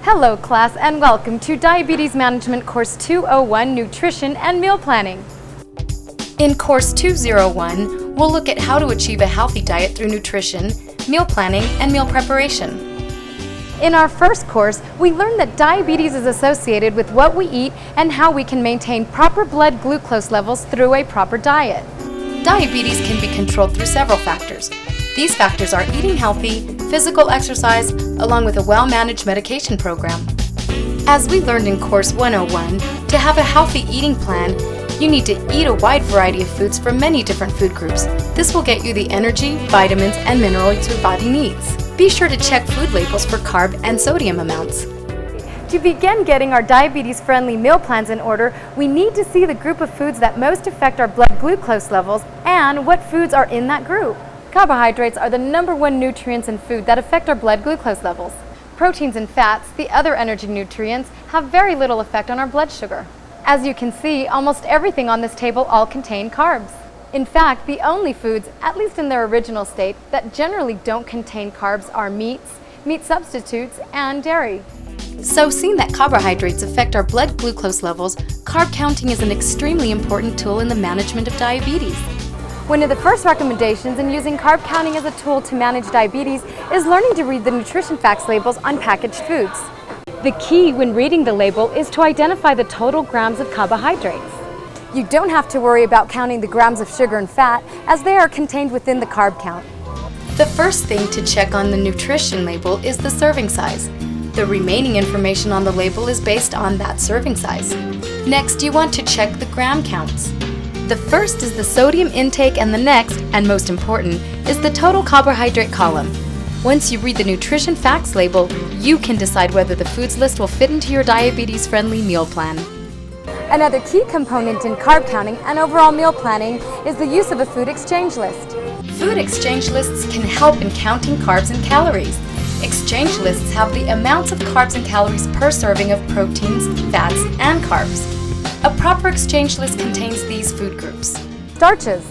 Hello class, and welcome to Diabetes Management Course 201, Nutrition and Meal Planning. In Course 201, we'll look at how to achieve a healthy diet through nutrition, meal planning, and meal preparation. In our first course, we learned that diabetes is associated with what we eat and how we can maintain proper blood glucose levels through a proper diet. Diabetes can be controlled through several factors. These factors are eating healthy, physical exercise, along with a well-managed medication program. As we learned in Course 101, to have a healthy eating plan, you need to eat a wide variety of foods from many different food groups. This will get you the energy, vitamins, and minerals your body needs. Be sure to check food labels for carb and sodium amounts. To begin getting our diabetes-friendly meal plans in order, we need to see the group of foods that most affect our blood glucose levels and what foods are in that group. Carbohydrates are the #1 nutrients in food that affect our blood glucose levels. Proteins and fats, the other energy nutrients, have very little effect on our blood sugar. As you can see, almost everything on this table all contain carbs. In fact, the only foods, at least in their original state, that generally don't contain carbs are meats, meat substitutes, and dairy. So seeing that carbohydrates affect our blood glucose levels, carb counting is an extremely important tool in the management of diabetes. One of the first recommendations in using carb counting as a tool to manage diabetes is learning to read the nutrition facts labels on packaged foods. The key when reading the label is to identify the total grams of carbohydrates. You don't have to worry about counting the grams of sugar and fat, as they are contained within the carb count. The first thing to check on the nutrition label is the serving size. The remaining information on the label is based on that serving size. Next, you want to check the gram counts. The first is the sodium intake, and the next, and most important, is the total carbohydrate column. Once you read the nutrition facts label, you can decide whether the foods list will fit into your diabetes-friendly meal plan. Another key component in carb counting and overall meal planning is the use of a food exchange list. Food exchange lists can help in counting carbs and calories. Exchange lists have the amounts of carbs and calories per serving of proteins, fats, and carbs. A proper exchange list contains these food groups: starches,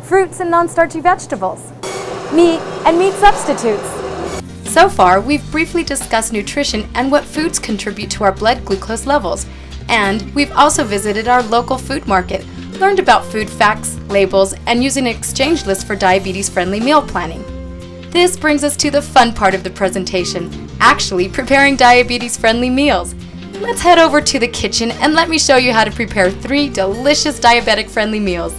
fruits and non-starchy vegetables, meat and meat substitutes. So far, we've briefly discussed nutrition and what foods contribute to our blood glucose levels. And we've also visited our local food market, learned about food facts, labels, and using an exchange list for diabetes-friendly meal planning. This brings us to the fun part of the presentation, actually preparing diabetes-friendly meals. Let's head over to the kitchen and let me show you how to prepare 3 delicious diabetic-friendly meals.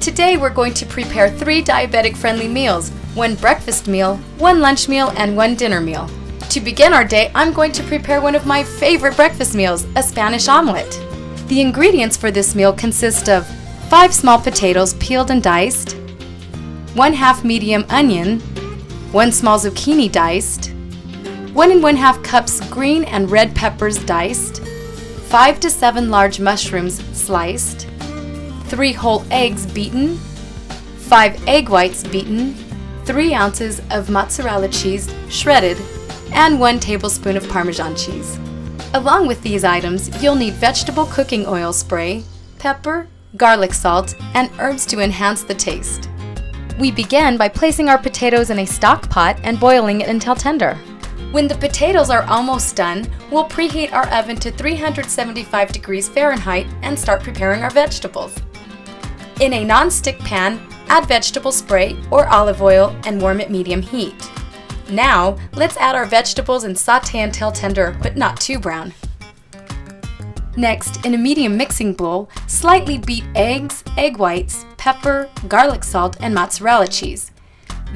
Today we're going to prepare 3 diabetic-friendly meals, 1 breakfast meal, 1 lunch meal, and 1 dinner meal. To begin our day, I'm going to prepare one of my favorite breakfast meals, a Spanish omelet. The ingredients for this meal consist of 5 small potatoes peeled and diced, 1/2 medium onion, 1 small zucchini diced, 1 1/2 cups green and red peppers diced, 5 to 7 large mushrooms sliced, 3 whole eggs beaten, 5 egg whites beaten, 3 ounces of mozzarella cheese shredded, and 1 tablespoon of Parmesan cheese. Along with these items, you'll need vegetable cooking oil spray, pepper, garlic salt, and herbs to enhance the taste. We begin by placing our potatoes in a stock pot and boiling it until tender. When the potatoes are almost done, we'll preheat our oven to 375 degrees Fahrenheit and start preparing our vegetables. In a non-stick pan, add vegetable spray or olive oil and warm at medium heat. Now, let's add our vegetables and saute until tender, but not too brown. Next, in a medium mixing bowl, slightly beat eggs, egg whites, pepper, garlic salt, and mozzarella cheese.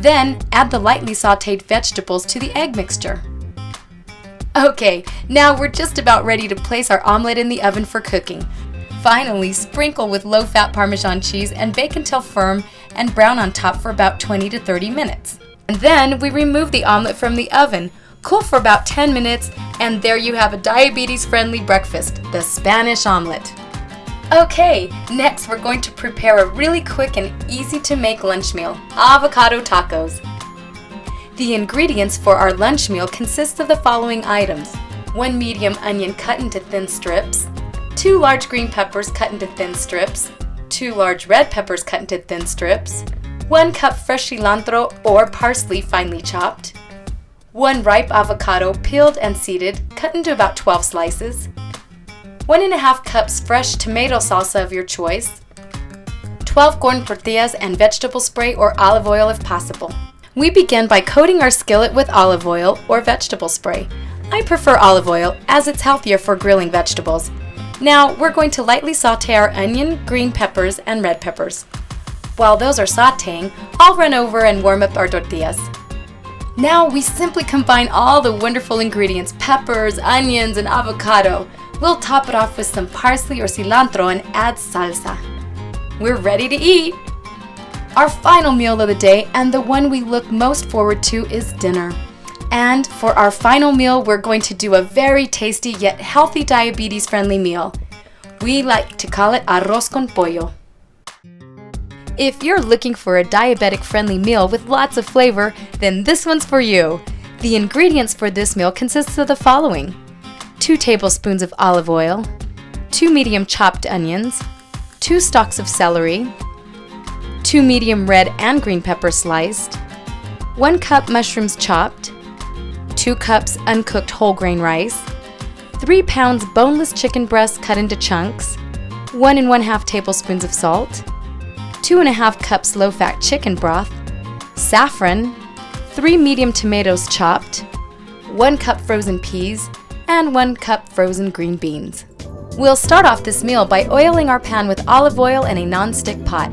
Then, add the lightly sauteed vegetables to the egg mixture. Okay, now we're just about ready to place our omelet in the oven for cooking. Finally, sprinkle with low-fat Parmesan cheese and bake until firm and brown on top for about 20 to 30 minutes. And then we remove the omelet from the oven, cool for about 10 minutes, and there you have a diabetes-friendly breakfast, the Spanish omelet. Okay, next we're going to prepare a really quick and easy to make lunch meal, avocado tacos. The ingredients for our lunch meal consist of the following items: 1 medium onion cut into thin strips, 2 large green peppers cut into thin strips, 2 large red peppers cut into thin strips, 1 cup fresh cilantro or parsley finely chopped, 1 ripe avocado, peeled and seeded, cut into about 12 slices, 1½ cups fresh tomato salsa of your choice, 12 corn tortillas and vegetable spray or olive oil if possible. We begin by coating our skillet with olive oil or vegetable spray. I prefer olive oil as it's healthier for grilling vegetables. Now we're going to lightly saute our onion, green peppers, and red peppers. While those are sauteing, I'll run over and warm up our tortillas. Now we simply combine all the wonderful ingredients, peppers, onions, and avocado. We'll top it off with some parsley or cilantro and add salsa. We're ready to eat! Our final meal of the day, and the one we look most forward to, is dinner. And for our final meal, we're going to do a very tasty yet healthy diabetes-friendly meal. We like to call it arroz con pollo. If you're looking for a diabetic-friendly meal with lots of flavor, then this one's for you. The ingredients for this meal consist of the following: 2 tablespoons of olive oil, 2 medium chopped onions, 2 stalks of celery, 2 medium red and green peppers sliced, 1 cup mushrooms chopped, 2 cups uncooked whole grain rice, 3 pounds boneless chicken breasts cut into chunks, 1 1/2 tablespoons of salt, 2 1/2 cups low-fat chicken broth, saffron, 3 medium tomatoes chopped, 1 cup frozen peas, and 1 cup frozen green beans. We'll start off this meal by oiling our pan with olive oil in a non-stick pot.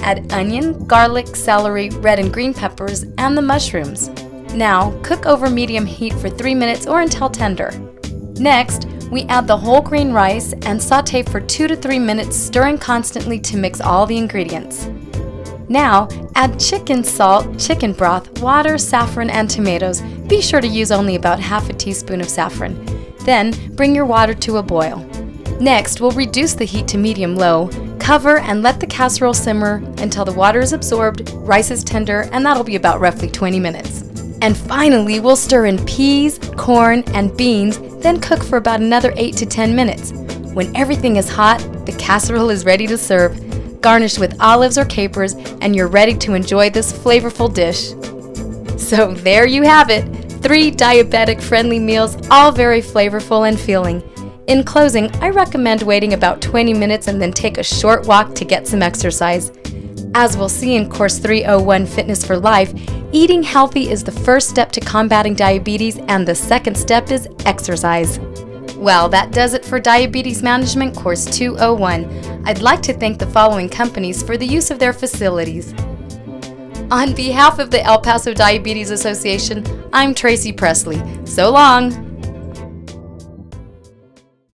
Add onion, garlic, celery, red and green peppers, and the mushrooms. Now, cook over medium heat for 3 minutes or until tender. Next, we add the whole grain rice and saute for 2 to 3 minutes, stirring constantly to mix all the ingredients. Now, add chicken salt, chicken broth, water, saffron, and tomatoes. Be sure to use only about ½ a teaspoon of saffron. Then, bring your water to a boil. Next, we'll reduce the heat to medium-low, cover, and let the casserole simmer until the water is absorbed, rice is tender, and that'll be about roughly 20 minutes. And finally, we'll stir in peas, corn, and beans, then cook for about another 8 to 10 minutes. When everything is hot, the casserole is ready to serve. Garnish with olives or capers, and you're ready to enjoy this flavorful dish. So there you have it, 3 diabetic-friendly meals, all very flavorful and filling. In closing, I recommend waiting about 20 minutes and then take a short walk to get some exercise. As we'll see in Course 301 Fitness for Life, eating healthy is the first step to combating diabetes, and the second step is exercise. Well, that does it for Diabetes Management Course 201. I'd like to thank the following companies for the use of their facilities. On behalf of the El Paso Diabetes Association, I'm Tracy Presley. So long!